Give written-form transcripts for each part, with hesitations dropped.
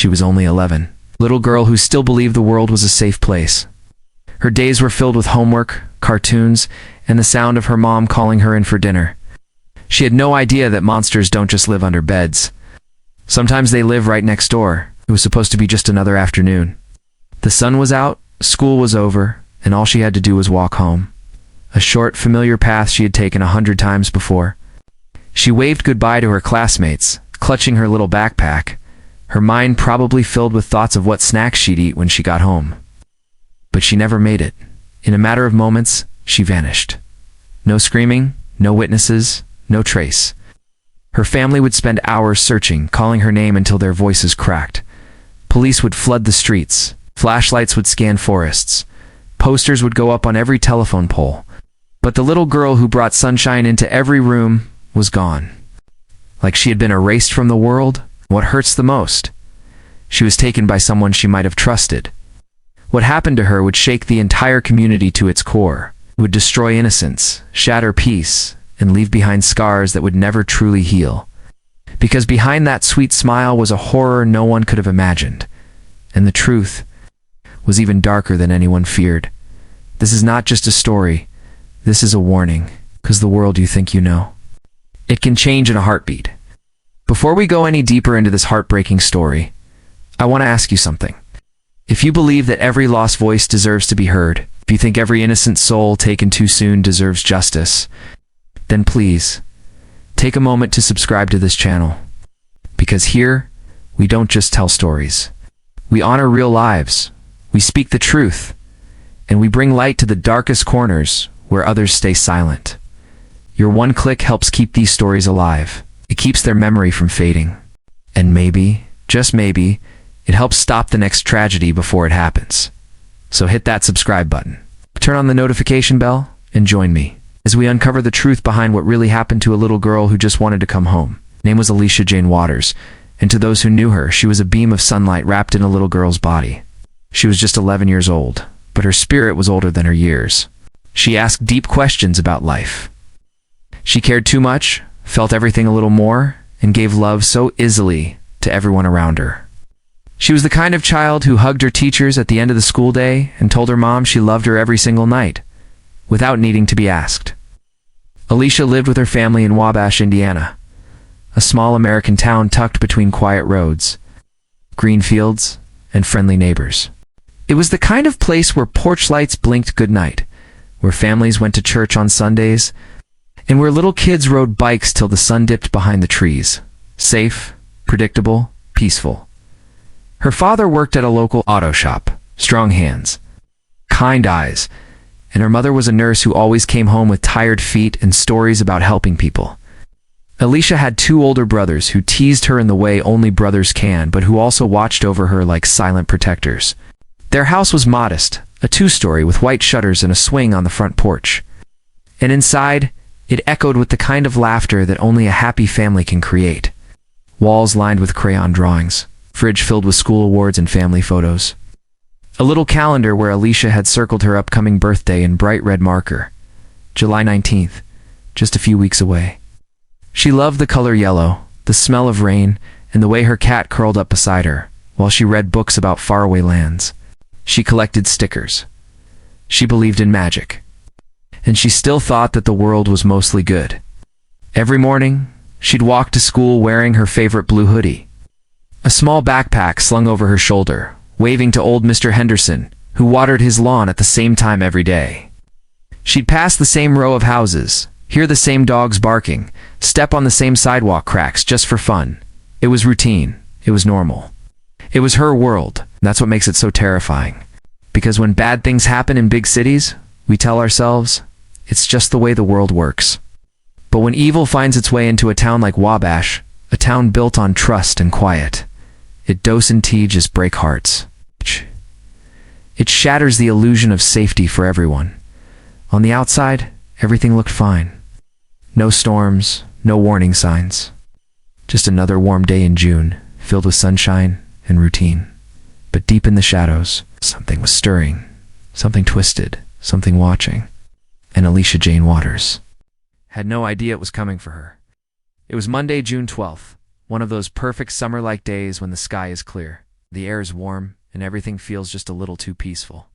She was only 11. Little girl who still believed the world was a safe place. Her days were filled with homework, cartoons, and the sound of her mom calling her in for dinner. She had no idea that monsters don't just live under beds. Sometimes they live right next door. It was supposed to be just another afternoon. The sun was out, school was over, and all she had to do was walk home. A short, familiar path she had taken 100 times before. She waved goodbye to her classmates, clutching her little backpack, her mind probably filled with thoughts of what snacks she'd eat when she got home. But she never made it. In a matter of moments, she vanished. No screaming, no witnesses, no trace. Her family would spend hours searching, calling her name until their voices cracked. Police would flood the streets. Flashlights would scan forests. Posters would go up on every telephone pole. But the little girl who brought sunshine into every room was gone. Like she had been erased from the world. What hurts the most? She was taken by someone she might have trusted. What happened to her would shake the entire community to its core. It would destroy innocence, shatter peace, and leave behind scars that would never truly heal. Because behind that sweet smile was a horror no one could have imagined. And the truth was even darker than anyone feared. This is not just a story. This is a warning, because the world you think you know, it can change in a heartbeat. Before we go any deeper into this heartbreaking story, I want to ask you something. If you believe that every lost voice deserves to be heard, if you think every innocent soul taken too soon deserves justice, then please, take a moment to subscribe to this channel. Because here, we don't just tell stories. We honor real lives, we speak the truth, and we bring light to the darkest corners where others stay silent. Your one click helps keep these stories alive. It keeps their memory from fading. And maybe, just maybe, it helps stop the next tragedy before it happens. So hit that subscribe button. Turn on the notification bell and join me as we uncover the truth behind what really happened to a little girl who just wanted to come home. Her name was Alicia Jane Waters, and to those who knew her, she was a beam of sunlight wrapped in a little girl's body. She was just 11 years old, but her spirit was older than her years. She asked deep questions about life. She cared too much, felt everything a little more, and gave love so easily to everyone around her. She was the kind of child who hugged her teachers at the end of the school day and told her mom she loved her every single night, without needing to be asked. Alicia lived with her family in Wabash, Indiana, a small American town tucked between quiet roads, green fields, and friendly neighbors. It was the kind of place where porch lights blinked goodnight, where families went to church on Sundays, and where little kids rode bikes till the sun dipped behind the trees. Safe, predictable, peaceful. Her father worked at a local auto shop, strong hands, kind eyes, and her mother was a nurse who always came home with tired feet and stories about helping people. Alicia had two older brothers who teased her in the way only brothers can, but who also watched over her like silent protectors. Their house was modest, a two-story with white shutters and a swing on the front porch. And inside, it echoed with the kind of laughter that only a happy family can create. Walls lined with crayon drawings, fridge filled with school awards and family photos. A little calendar where Alicia had circled her upcoming birthday in bright red marker. July 19th, just a few weeks away. She loved the color yellow, the smell of rain, and the way her cat curled up beside her, while she read books about faraway lands. She collected stickers. She believed in magic. And she still thought that the world was mostly good. Every morning, she'd walk to school wearing her favorite blue hoodie, a small backpack slung over her shoulder, waving to old Mr. Henderson, who watered his lawn at the same time every day. She'd pass the same row of houses, hear the same dogs barking, step on the same sidewalk cracks just for fun. It was routine. It was normal. It was her world. That's what makes it so terrifying. Because when bad things happen in big cities, we tell ourselves, it's just the way the world works. But when evil finds its way into a town like Wabash, a town built on trust and quiet, it does indeed just break hearts. It shatters the illusion of safety for everyone. On the outside, everything looked fine. No storms, no warning signs. Just another warm day in June, filled with sunshine and routine. But deep in the shadows, something was stirring, something twisted, something watching. And Alicia Jane Waters had no idea it was coming for her. It was Monday, June 12th, one of those perfect summer-like days when the sky is clear. The air is warm, and everything feels just a little too peaceful.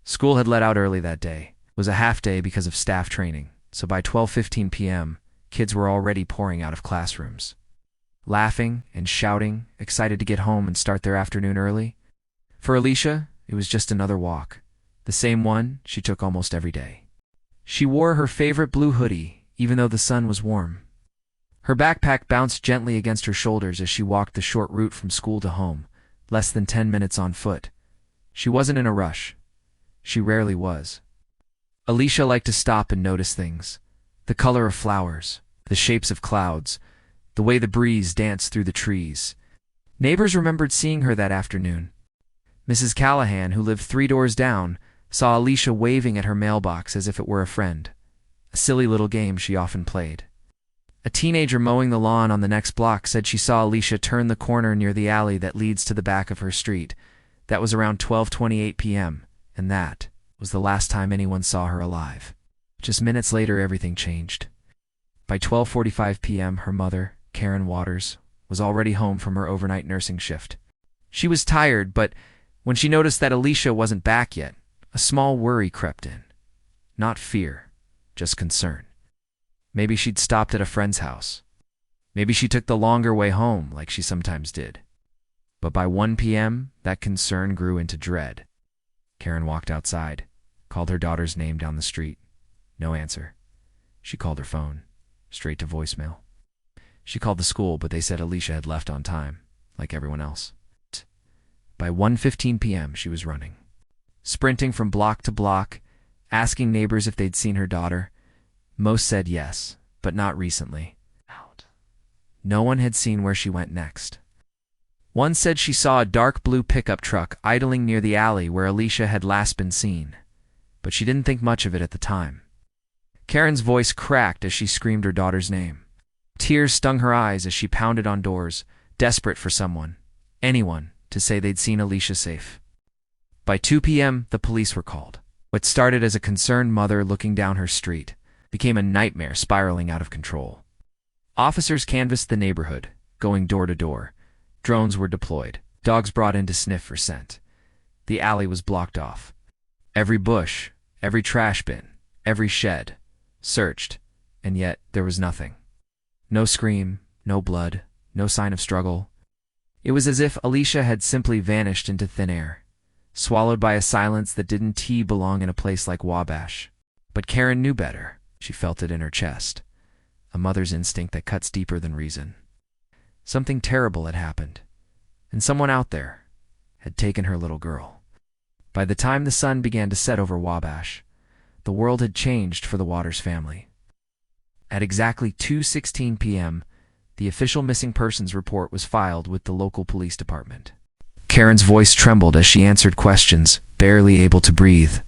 School had let out early that day. It was a half day because of staff training, so by 12:15 p.m., kids were already pouring out of classrooms. Laughing and shouting, excited to get home and start their afternoon early. For Alicia, it was just another walk, the same one she took almost every day. She wore her favorite blue hoodie, even though the sun was warm. Her backpack bounced gently against her shoulders as she walked the short route from school to home, less than 10 minutes on foot. She wasn't in a rush. She rarely was. Alicia liked to stop and notice things. The color of flowers, the shapes of clouds, the way the breeze danced through the trees. Neighbors remembered seeing her that afternoon. Mrs. Callahan, who lived 3 doors down, saw Alicia waving at her mailbox as if it were a friend, a silly little game she often played. A teenager mowing the lawn on the next block said she saw Alicia turn the corner near the alley that leads to the back of her street. That was around 12:28 p.m., and that was the last time anyone saw her alive. Just minutes later, everything changed. By 12:45 p.m., her mother, Karen Waters, was already home from her overnight nursing shift. She was tired, but when she noticed that Alicia wasn't back yet, a small worry crept in. Not fear, just concern. Maybe she'd stopped at a friend's house. Maybe she took the longer way home, like she sometimes did. But by 1 p.m., that concern grew into dread. Karen walked outside, called her daughter's name down the street. No answer. She called her phone, straight to voicemail. She called the school, but they said Alicia had left on time, like everyone else. By 1:15 p.m., she was running, sprinting from block to block, asking neighbors if they'd seen her daughter. Most said yes, but not recently. No one had seen where she went next. One said she saw a dark blue pickup truck idling near the alley where Alicia had last been seen, but she didn't think much of it at the time. Karen's voice cracked as she screamed her daughter's name. Tears stung her eyes as she pounded on doors, desperate for someone, anyone, to say they'd seen Alicia safe. By 2 p.m., the police were called. What started as a concerned mother looking down her street became a nightmare spiraling out of control. Officers canvassed the neighborhood, going door to door. Drones were deployed, dogs brought in to sniff for scent. The alley was blocked off. Every bush, every trash bin, every shed, searched, and yet there was nothing. No scream, no blood, no sign of struggle. It was as if Alicia had simply vanished into thin air, swallowed by a silence that didn't belong in a place like Wabash. But Karen knew better. She felt it in her chest, a mother's instinct that cuts deeper than reason. Something terrible had happened, and someone out there had taken her little girl. By the time the sun began to set over Wabash, the world had changed for the Waters family. At exactly 2:16 p.m., the official missing persons report was filed with the local police department. Karen's voice trembled as she answered questions, barely able to breathe.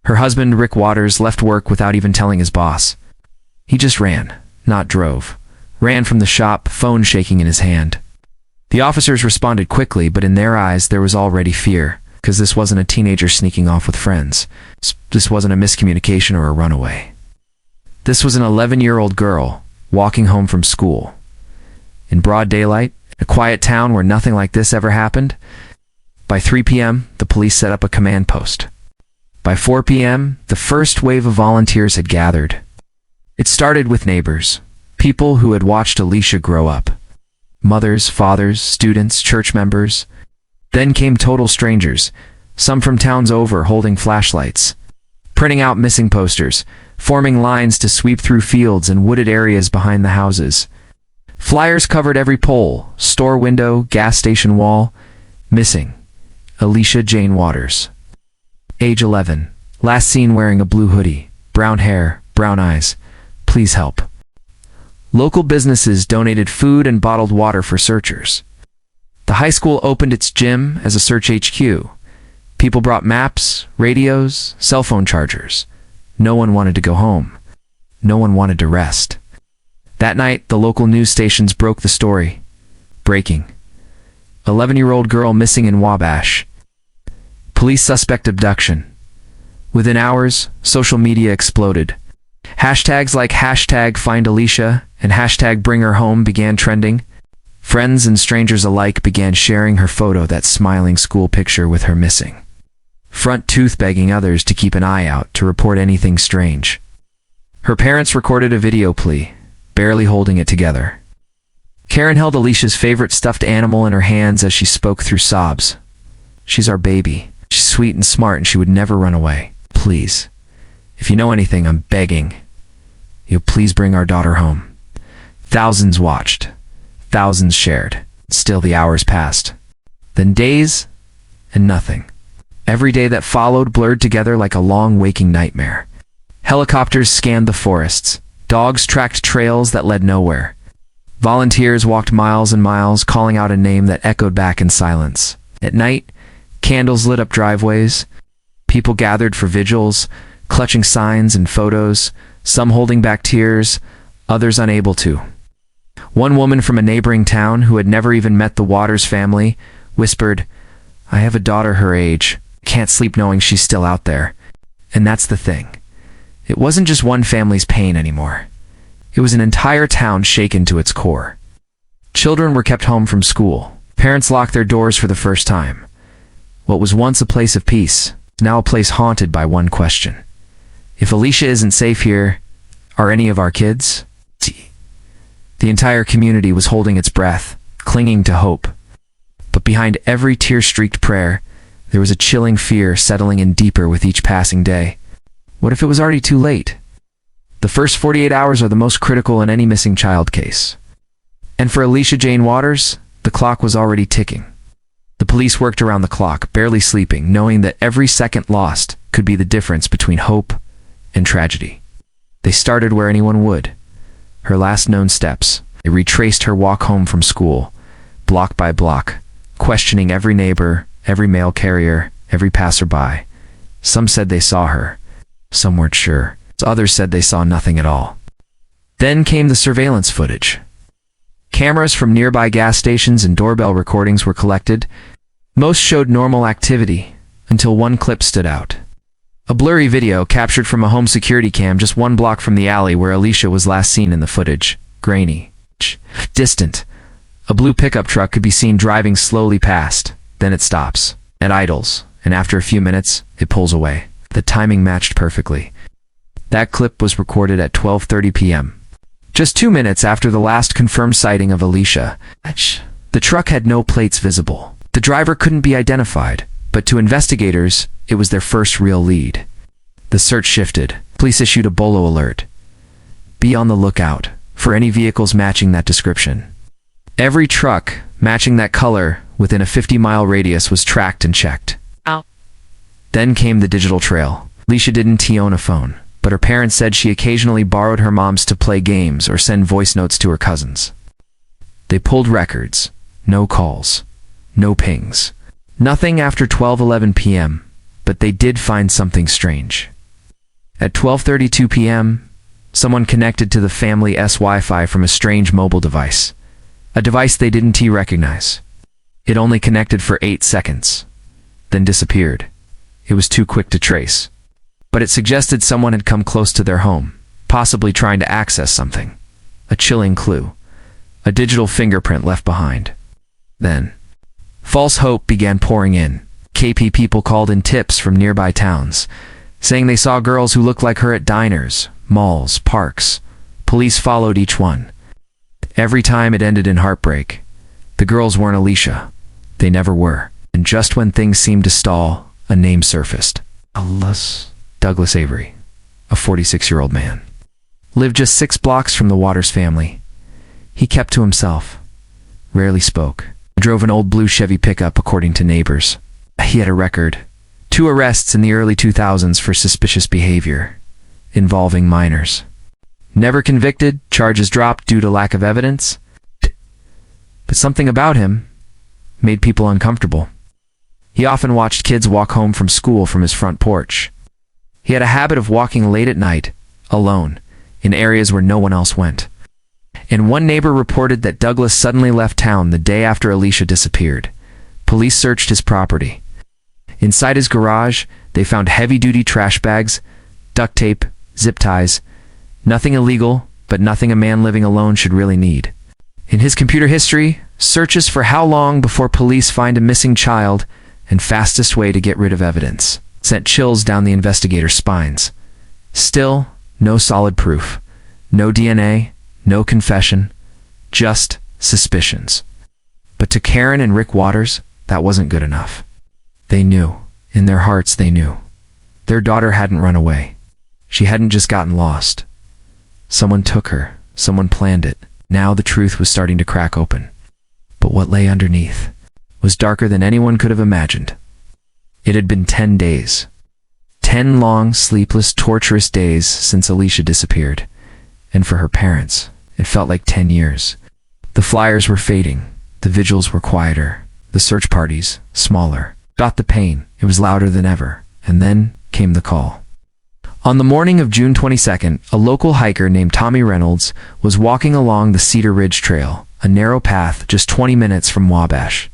Her husband, Rick Waters, left work without even telling his boss. He just ran, not drove. Ran from the shop, phone shaking in his hand. The officers responded quickly, but in their eyes there was already fear, because this wasn't a teenager sneaking off with friends. This wasn't a miscommunication or a runaway. This was an 11-year-old girl, walking home from school. In broad daylight, a quiet town where nothing like this ever happened. By 3 p.m., the police set up a command post. By 4 p.m., the first wave of volunteers had gathered. It started with neighbors, people who had watched Alicia grow up. Mothers, fathers, students, church members. Then came total strangers, some from towns over holding flashlights, printing out missing posters, forming lines to sweep through fields and wooded areas behind the houses. Flyers covered every pole, store window, gas station wall. Missing, Alicia Jane Waters. Age 11, last seen wearing a blue hoodie, brown hair, brown eyes. Please help. Local businesses donated food and bottled water for searchers. The high school opened its gym as a search HQ. People brought maps, radios, cell phone chargers. No one wanted to go home. No one wanted to rest. That night, the local news stations broke the story. Breaking. 11-year-old girl missing in Wabash. Police suspect abduction. Within hours, social media exploded. Hashtags like #FindAlicia and #BringHerHome began trending. Friends and strangers alike began sharing her photo, that smiling school picture with her missing front tooth, begging others to keep an eye out to report anything strange. Her parents recorded a video plea, barely holding it together. Karen held Alicia's favorite stuffed animal in her hands as she spoke through sobs. "She's our baby. She's sweet and smart, and she would never run away. Please, if you know anything, I'm begging you, please bring our daughter home." Thousands watched. Thousands shared. Still the hours passed. Then days, and nothing. Every day that followed blurred together like a long waking nightmare. Helicopters scanned the forests. Dogs tracked trails that led nowhere. Volunteers walked miles and miles, calling out a name that echoed back in silence. At night, candles lit up driveways. People gathered for vigils, clutching signs and photos, some holding back tears, others unable to. One woman from a neighboring town, who had never even met the Waters family, whispered, "I have a daughter her age. Can't sleep knowing she's still out there." And that's the thing. It wasn't just one family's pain anymore. It was an entire town shaken to its core. Children were kept home from school. Parents locked their doors for the first time. What was once a place of peace is now a place haunted by one question. If Alicia isn't safe here, are any of our kids? The entire community was holding its breath, clinging to hope. But behind every tear-streaked prayer, there was a chilling fear settling in deeper with each passing day. What if it was already too late? The first 48 hours are the most critical in any missing child case. And for Alicia Jane Waters, the clock was already ticking. The police worked around the clock, barely sleeping, knowing that every second lost could be the difference between hope and tragedy. They started where anyone would. Her last known steps. They retraced her walk home from school, block by block, questioning every neighbor, every mail carrier, every passerby. Some said they saw her. Some weren't sure. Others said they saw nothing at all. Then came the surveillance footage. Cameras from nearby gas stations and doorbell recordings were collected. Most showed normal activity, until one clip stood out. A blurry video captured from a home security cam just one block from the alley where Alicia was last seen in the footage. Grainy. Distant. A blue pickup truck could be seen driving slowly past. Then it stops. It idles, and after a few minutes, it pulls away. The timing matched perfectly. That clip was recorded at 12:30 p.m. Just 2 minutes after the last confirmed sighting of Alicia. The truck had no plates visible. The driver couldn't be identified, but to investigators, it was their first real lead. The search shifted. Police issued a bolo alert. Be on the lookout for any vehicles matching that description. Every truck matching that color within a 50-mile radius was tracked and checked. Then came the digital trail. Alicia didn't own a phone, but her parents said she occasionally borrowed her mom's to play games or send voice notes to her cousins. They pulled records. No calls. No pings. Nothing after 12:11 p.m., but they did find something strange. At 12:32 p.m., someone connected to the family's Wi-Fi from a strange mobile device. A device they didn't recognize. It only connected for 8 seconds, then disappeared. It was too quick to trace. But it suggested someone had come close to their home, possibly trying to access something. A chilling clue. A digital fingerprint left behind. Then, false hope began pouring in. KP people called in tips from nearby towns, saying they saw girls who looked like her at diners, malls, parks. Police followed each one. Every time it ended in heartbreak. The girls weren't Alicia. They never were. And just when things seemed to stall, a name surfaced. Douglas Avery, a 46-year-old man. Lived just 6 blocks from the Waters family. He kept to himself. Rarely spoke. Drove an old blue Chevy pickup, according to neighbors. He had a record. 2 arrests in the early 2000s for suspicious behavior involving minors. Never convicted, charges dropped due to lack of evidence. But something about him made people uncomfortable. He often watched kids walk home from school from his front porch. He had a habit of walking late at night, alone, in areas where no one else went. And one neighbor reported that Douglas suddenly left town the day after Alicia disappeared. Police searched his property. Inside his garage, they found heavy-duty trash bags, duct tape, zip ties. Nothing illegal, but nothing a man living alone should really need. In his computer history, searches for how long before police find a missing child, and fastest way to get rid of evidence sent chills down the investigators' spines. Still, no solid proof. No DNA, no confession, just suspicions. But to Karen and Rick Waters, that wasn't good enough. They knew. In their hearts, they knew. Their daughter hadn't run away. She hadn't just gotten lost. Someone took her. Someone planned it. Now the truth was starting to crack open. But what lay underneath was darker than anyone could have imagined. It had been 10 days. 10 long, sleepless, torturous days since Alicia disappeared. And for her parents, it felt like 10 years. The flyers were fading. The vigils were quieter. The search parties, smaller. Got the pain. It was louder than ever. And then came the call. On the morning of June 22nd, a local hiker named Tommy Reynolds was walking along the Cedar Ridge Trail, a narrow path just 20 minutes from Wabash.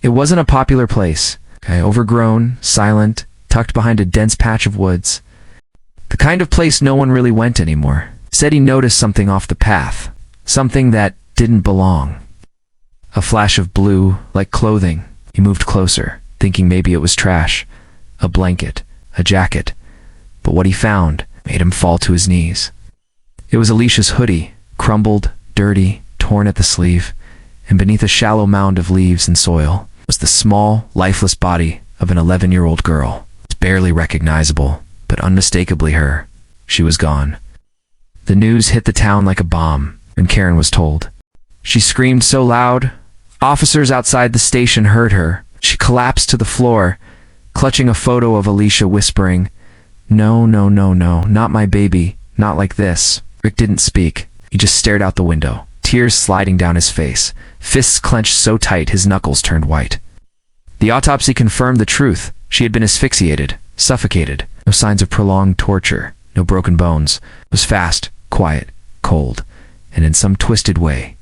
It wasn't a popular place, overgrown, silent, tucked behind a dense patch of woods. The kind of place no one really went anymore. Said he noticed something off the path, something that didn't belong. A flash of blue, like clothing. He moved closer, thinking maybe it was trash, a blanket, a jacket. But what he found made him fall to his knees. It was Alicia's hoodie, crumbled, dirty, torn at the sleeve, and beneath a shallow mound of leaves and soil was the small, lifeless body of an 11-year-old girl. It's barely recognizable, but unmistakably her. She was gone. The news hit the town like a bomb, and Karen was told. She screamed so loud, officers outside the station heard her. She collapsed to the floor, clutching a photo of Alicia, whispering, "No, no, no, no, not my baby, not like this." Rick didn't speak. He just stared out the window, tears sliding down his face, fists clenched so tight his knuckles turned white. The autopsy confirmed the truth. She had been asphyxiated, suffocated. No signs of prolonged torture, no broken bones. It was fast, quiet, cold, and in some twisted way.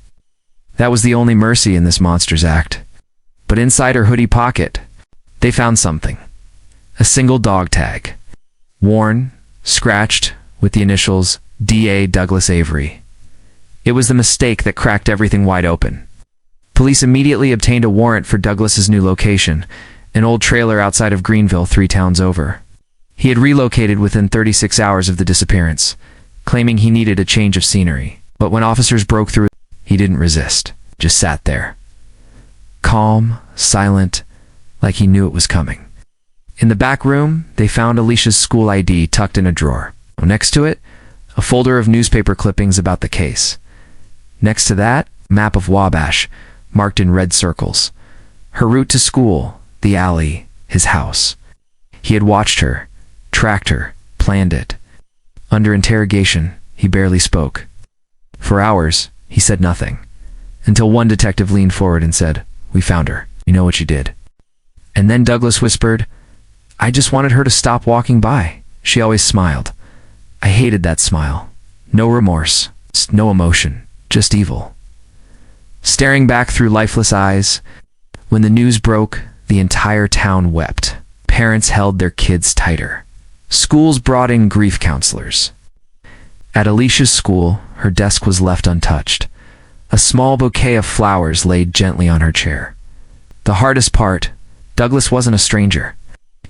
That was the only mercy in this monster's act. But inside her hoodie pocket, they found something. A single dog tag. Worn, scratched, with the initials D.A. Douglas Avery. It was the mistake that cracked everything wide open. Police immediately obtained a warrant for Douglas's new location, an old trailer outside of Greenville, 3 towns over. He had relocated within 36 hours of the disappearance, claiming he needed a change of scenery. But when officers broke through, he didn't resist, just sat there. Calm, silent, like he knew it was coming. In the back room, they found Alicia's school ID tucked in a drawer. Next to it, a folder of newspaper clippings about the case. Next to that, a map of Wabash, marked in red circles. Her route to school, the alley, his house. He had watched her, tracked her, planned it. Under interrogation, he barely spoke. For hours, he said nothing, until one detective leaned forward and said, "We found her. We know what you did." And then Douglas whispered, "I just wanted her to stop walking by. She always smiled. I hated that smile. No remorse, no emotion, just evil." Staring back through lifeless eyes, when the news broke, the entire town wept. Parents held their kids tighter. Schools brought in grief counselors. At Alicia's school, her desk was left untouched. A small bouquet of flowers laid gently on her chair. The hardest part, Douglas wasn't a stranger.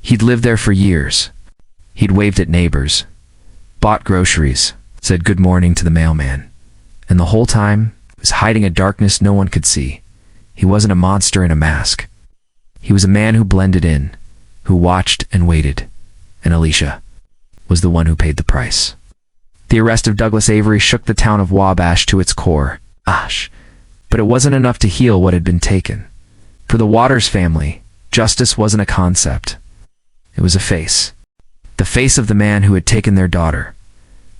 He'd lived there for years. He'd waved at neighbors, bought groceries, said good morning to the mailman. And the whole time, he was hiding a darkness no one could see. He wasn't a monster in a mask. He was a man who blended in, who watched and waited. And Alicia was the one who paid the price. The arrest of Douglas Avery shook the town of Wabash to its core. But it wasn't enough to heal what had been taken. For the Waters family, justice wasn't a concept. It was a face. The face of the man who had taken their daughter,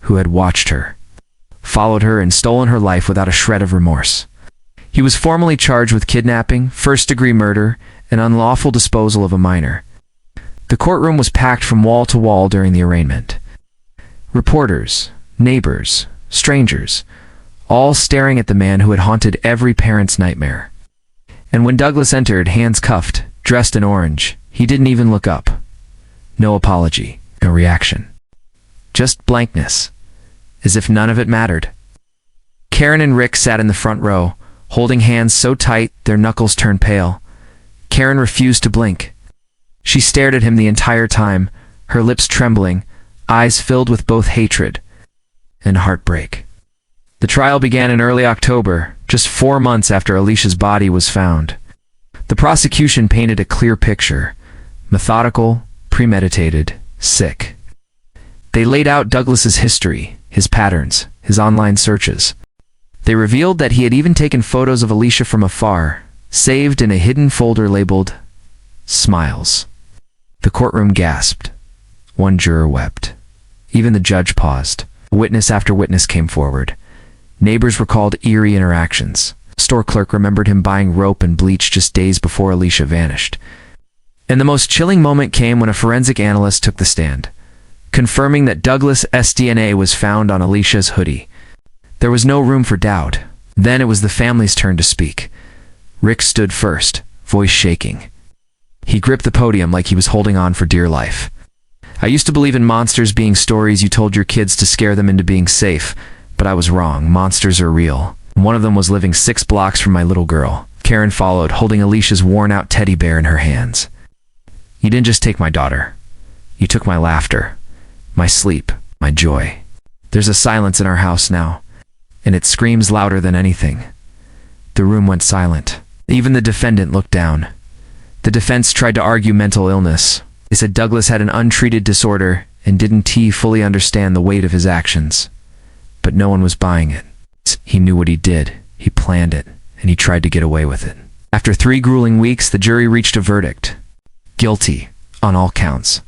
who had watched her, followed her, and stolen her life without a shred of remorse. He was formally charged with kidnapping, first-degree murder, and unlawful disposal of a minor. The courtroom was packed from wall to wall during the arraignment. Reporters, neighbors, strangers, all staring at the man who had haunted every parent's nightmare. And when Douglas entered, hands cuffed, dressed in orange, he didn't even look up. No apology, no reaction. Just blankness, as if none of it mattered. Karen and Rick sat in the front row, holding hands so tight their knuckles turned pale. Karen refused to blink. She stared at him the entire time, her lips trembling, eyes filled with both hatred and heartbreak. The trial began in early October, just 4 months after Alicia's body was found. The prosecution painted a clear picture: methodical, premeditated, sick. They laid out Douglas's history, his patterns, his online searches. They revealed that he had even taken photos of Alicia from afar, saved in a hidden folder labeled Smiles. The courtroom gasped. One juror wept. Even the judge paused. Witness after witness came forward. Neighbors recalled eerie interactions. A store clerk remembered him buying rope and bleach just days before Alicia vanished. And the most chilling moment came when a forensic analyst took the stand, confirming that Douglas's DNA was found on Alicia's hoodie. There was no room for doubt. Then it was the family's turn to speak. Rick stood first, voice shaking. He gripped the podium like he was holding on for dear life. I used to believe in monsters being stories you told your kids to scare them into being safe, but I was wrong. Monsters are real. One of them was living 6 blocks from my little girl. Karen followed, holding Alicia's worn-out teddy bear in her hands. You didn't just take my daughter. You took my laughter, my sleep, my joy. There's a silence in our house now, and it screams louder than anything. The room went silent. Even the defendant looked down. The defense tried to argue mental illness. They said Douglas had an untreated disorder and didn't fully understand the weight of his actions. But no one was buying it. He knew what he did, he planned it, and he tried to get away with it. After 3 grueling weeks, the jury reached a verdict. Guilty, on all counts.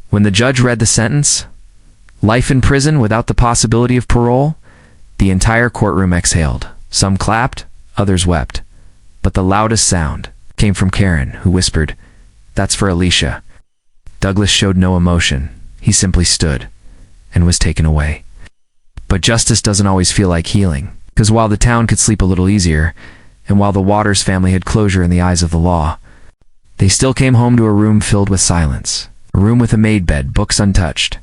When the judge read the sentence, life in prison without the possibility of parole, the entire courtroom exhaled. Some clapped, others wept. But the loudest sound came from Karen, who whispered, "That's for Alicia." Douglas showed no emotion. He simply stood and was taken away. But justice doesn't always feel like healing, because while the town could sleep a little easier, and while the Waters family had closure in the eyes of the law, they still came home to a room filled with silence, a room with a made bed, books untouched,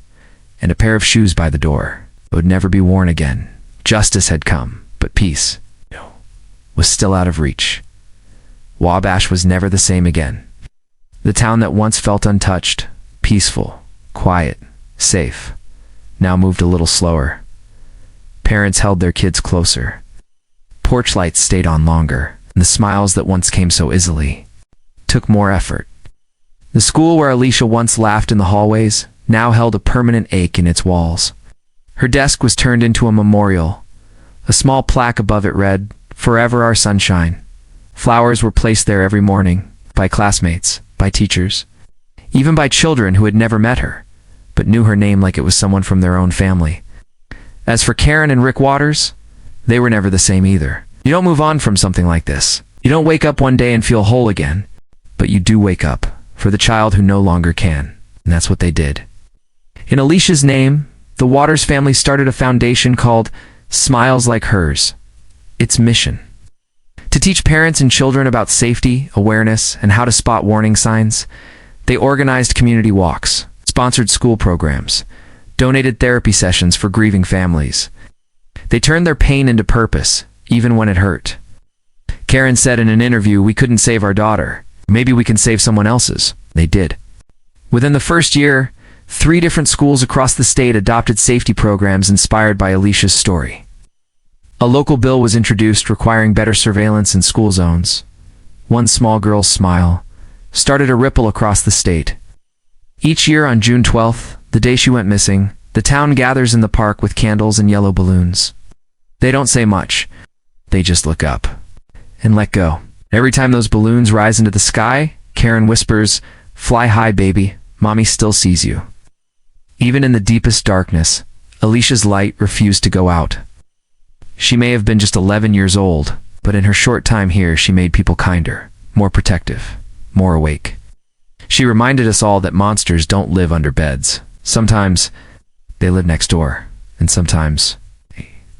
and a pair of shoes by the door that would never be worn again. Justice had come, but peace was still out of reach. Wabash was never the same again. The town that once felt untouched, peaceful, quiet, safe, now moved a little slower. Parents held their kids closer. Porch lights stayed on longer, and the smiles that once came so easily took more effort. The school where Alicia once laughed in the hallways now held a permanent ache in its walls. Her desk was turned into a memorial. A small plaque above it read, "Forever our sunshine." Flowers were placed there every morning, by classmates, by teachers, even by children who had never met her, but knew her name like it was someone from their own family. As for Karen and Rick Waters, they were never the same either. You don't move on from something like this. You don't wake up one day and feel whole again, but you do wake up for the child who no longer can, and that's what they did. In Alicia's name, the Waters family started a foundation called Smiles Like Hers. Its mission: to teach parents and children about safety, awareness, and how to spot warning signs. They organized community walks, sponsored school programs, donated therapy sessions for grieving families. They turned their pain into purpose, even when it hurt. Karen said in an interview, "We couldn't save our daughter. Maybe we can save someone else's." They did. Within the first year, 3 different schools across the state adopted safety programs inspired by Alicia's story. A local bill was introduced requiring better surveillance in school zones. One small girl's smile started a ripple across the state. Each year on June 12th, the day she went missing, the town gathers in the park with candles and yellow balloons. They don't say much. They just look up and let go. Every time those balloons rise into the sky, Karen whispers, "Fly high, baby. Mommy still sees you." Even in the deepest darkness, Alicia's light refused to go out. She may have been just 11 years old, but in her short time here, she made people kinder, more protective, more awake. She reminded us all that monsters don't live under beds. Sometimes they live next door, and sometimes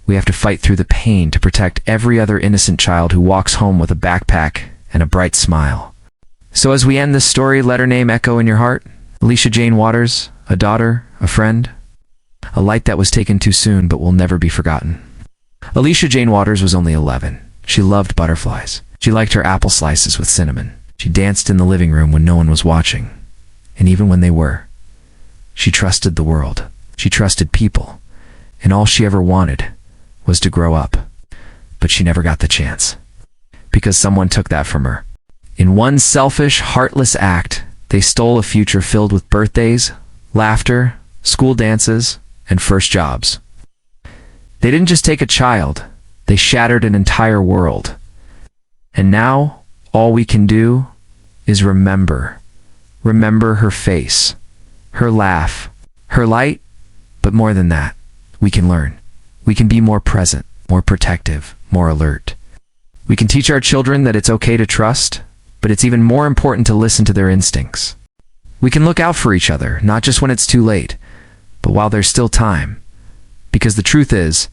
we have to fight through the pain to protect every other innocent child who walks home with a backpack and a bright smile. So as we end this story, let her name echo in your heart. Alicia Jane Waters, a daughter, a friend, a light that was taken too soon but will never be forgotten. Alicia Jane Waters was only 11. She loved butterflies. She liked her apple slices with cinnamon. She danced in the living room when no one was watching. And even when they were. She trusted the world. She trusted people. And all she ever wanted was to grow up. But she never got the chance. Because someone took that from her. In one selfish, heartless act, they stole a future filled with birthdays, laughter, school dances, and first jobs. They didn't just take a child, they shattered an entire world. And now, all we can do is remember. Remember her face, her laugh, her light, but more than that, we can learn. We can be more present, more protective, more alert. We can teach our children that it's okay to trust, but it's even more important to listen to their instincts. We can look out for each other, not just when it's too late, but while there's still time. Because the truth is,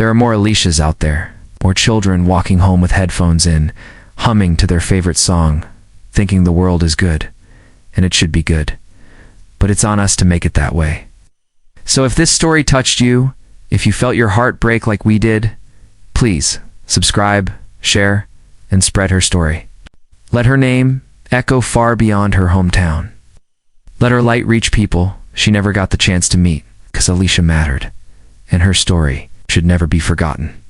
there are more Alicias out there, more children walking home with headphones in, humming to their favorite song, thinking the world is good, and it should be good. But it's on us to make it that way. So if this story touched you, if you felt your heart break like we did, please subscribe, share, and spread her story. Let her name echo far beyond her hometown. Let her light reach people she never got the chance to meet, because Alicia mattered, and her story should never be forgotten.